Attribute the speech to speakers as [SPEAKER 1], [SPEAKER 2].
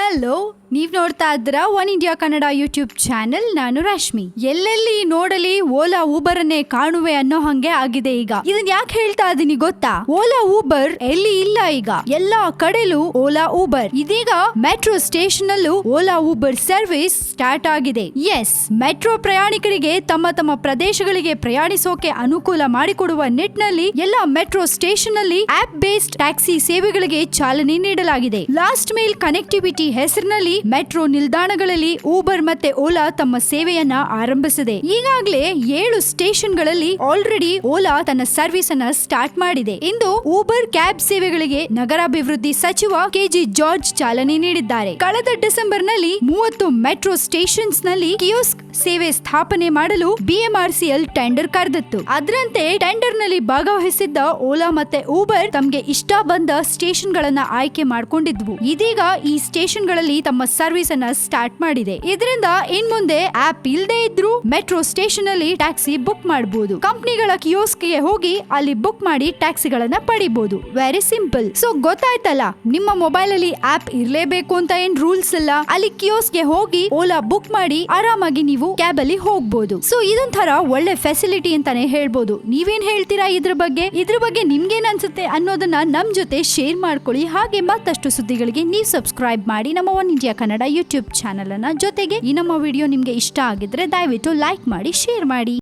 [SPEAKER 1] Hello, ನೀವ್ ನೋಡ್ತಾ ಇದ್ದೀರಾ one India Kannada YouTube channel. ನಾನು ರಶ್ಮಿ. ಎಲ್ಲೆಲ್ಲಿ ನೋಡಲಿ ಓಲಾ ಊಬರ್ ಅನ್ನೇ ಕಾಣುವೆ ಅನ್ನೋ ಹಂಗೆ ಆಗಿದೆ ಈಗ. ಇದನ್ ಯಾಕೆ ಹೇಳ್ತಾ ಇದೀನಿ ಗೊತ್ತಾ? ಓಲಾ ಊಬರ್ ಎಲ್ಲಿ ಇಲ್ಲ ಈಗ, ಎಲ್ಲಾ ಕಡೆಲೂ ಓಲಾ ಊಬರ್. ಇದೀಗ ಮೆಟ್ರೋ ಸ್ಟೇಷನ್ ಅಲ್ಲೂ ಓಲಾ ಊಬರ್ ಸರ್ವಿಸ್ ಸ್ಟಾರ್ಟ್ ಆಗಿದೆ. ಎಸ್, ಮೆಟ್ರೋ ಪ್ರಯಾಣಿಕರಿಗೆ ತಮ್ಮ ತಮ್ಮ ಪ್ರದೇಶಗಳಿಗೆ ಪ್ರಯಾಣಿಸೋಕೆ ಅನುಕೂಲ ಮಾಡಿಕೊಡುವ ನಿಟ್ಟಿನಲ್ಲಿ ಎಲ್ಲಾ ಮೆಟ್ರೋ ಸ್ಟೇಷನ್ ಅಲ್ಲಿ ಆಪ್ ಬೇಸ್ಡ್ ಟ್ಯಾಕ್ಸಿ ಸೇವೆಗಳಿಗೆ ಚಾಲನೆ ನೀಡಲಾಗಿದೆ. ಲಾಸ್ಟ್ ಮೈಲ್ ಕನೆಕ್ಟಿವಿಟಿ ಹೆಸರಿನಲ್ಲಿ ಮೆಟ್ರೋ ನಿಲ್ದಾಣಗಳಲ್ಲಿ ಊಬರ್ ಮತ್ತೆ ಓಲಾ ತಮ್ಮ ಸೇವೆಯನ್ನ ಆರಂಭಿಸಿದೆ. ಈಗಾಗಲೇ 7 ಸ್ಟೇಷನ್ಗಳಲ್ಲಿ ಆಲ್ರೆಡಿ ಓಲಾ ತನ್ನ ಸರ್ವಿಸ್ ಅನ್ನ ಸ್ಟಾರ್ಟ್ ಮಾಡಿದೆ. ಇಂದು ಊಬರ್ ಕ್ಯಾಬ್ ಸೇವೆಗಳಿಗೆ ನಗರಾಭಿವೃದ್ಧಿ ಸಚಿವ ಕೆಜೆ ಜಾರ್ಜ್ ಚಾಲನೆ ನೀಡಿದ್ದಾರೆ. ಕಳೆದ ಡಿಸೆಂಬರ್ ನಲ್ಲಿ 30 ಮೆಟ್ರೋ ಸ್ಟೇಷನ್ಸ್ ನಲ್ಲಿ ಕಿಯೋಸ್ಕ್ ಸೇವೆ ಸ್ಥಾಪನೆ ಮಾಡಲು ಬಿಎಂಆರ್ಸಿಎಲ್ ಟೆಂಡರ್ ಕರೆದಿತ್ತು. ಅದರಂತೆ ಟೆಂಡರ್ ನಲ್ಲಿ ಭಾಗವಹಿಸಿದ್ದ ಓಲಾ ಮತ್ತೆ ಊಬರ್ ತಮಗೆ ಇಷ್ಟ ಬಂದ ಸ್ಟೇಷನ್ ಗಳನ್ನ ಆಯ್ಕೆ ಮಾಡಿಕೊಂಡಿದ್ವು. ಇದೀಗ ಈ ಸ್ಟೇಷನ್ ಗಳಲ್ಲಿ ತಮ್ಮ ಸರ್ವಿಸ್ ಅನ್ನ ಸ್ಟಾರ್ಟ್ ಮಾಡಿದೆ. ಇದರಿಂದ ಇನ್ ಮುಂದೆ ಆಪ್ ಇಲ್ಲದೆ ಇದ್ರೂ ಮೆಟ್ರೋ ಸ್ಟೇಷನ್ ಅಲ್ಲಿ ಟ್ಯಾಕ್ಸಿ ಬುಕ್ ಮಾಡಬಹುದು. ಕಂಪನಿಗಳ ಕಿಯೋಸ್ಕ್ ಗೆ ಹೋಗಿ ಅಲ್ಲಿ ಬುಕ್ ಮಾಡಿ ಟ್ಯಾಕ್ಸಿಗಳನ್ನ ಪಡಿಬಹುದು. Very simple. ಸೊ ಗೊತ್ತಾಯ್ತಲ್ಲ, ನಿಮ್ಮ ಮೊಬೈಲ್ ಅಲ್ಲಿ ಆಪ್ ಇರ್ಲೇಬೇಕು ಅಂತ ಏನ್ ರೂಲ್ಸ್ ಇಲ್ಲ. ಅಲ್ಲಿ ಕಿಯೋಸ್ಕ್ ಗೆ ಹೋಗಿ ಓಲಾ ಬುಕ್ ಮಾಡಿ ಆರಾಮಾಗಿ ನೀವು ಕ್ಯಾಬ್ ಅಲ್ಲಿ ಹೋಗ್ಬೋದು. ಸೊ ಇದೊಂಥರ ಒಳ್ಳೆ ಫೆಸಿಲಿಟಿ ಅಂತಾನೆ ಹೇಳ್ಬೋದು. ನೀವೇನ್ ಹೇಳ್ತೀರಾ ಇದ್ರ ಬಗ್ಗೆ ನಿಮ್ಗೇನ್ ಅನ್ಸುತ್ತೆ ಅನ್ನೋದನ್ನ ನಮ್ ಜೊತೆ ಶೇರ್ ಮಾಡ್ಕೊಳ್ಳಿ. ಹಾಗೆ ಮತ್ತಷ್ಟು ಸುದ್ದಿಗಳಿಗೆ ನೀವು ಸಬ್ಸ್ಕ್ರೈಬ್ ಮಾಡಿ ನಮ್ಮ one India Kannada YouTube channel ಅನ್ನ. ಜೊತೆಗೆ ಈ ನಮ್ಮ ವಿಡಿಯೋ ನಿಮ್ಗೆ ಇಷ್ಟ ಆಗಿದ್ರೆ ದಯವಿಟ್ಟು ಲೈಕ್ ಮಾಡಿ, ಶೇರ್ ಮಾಡಿ.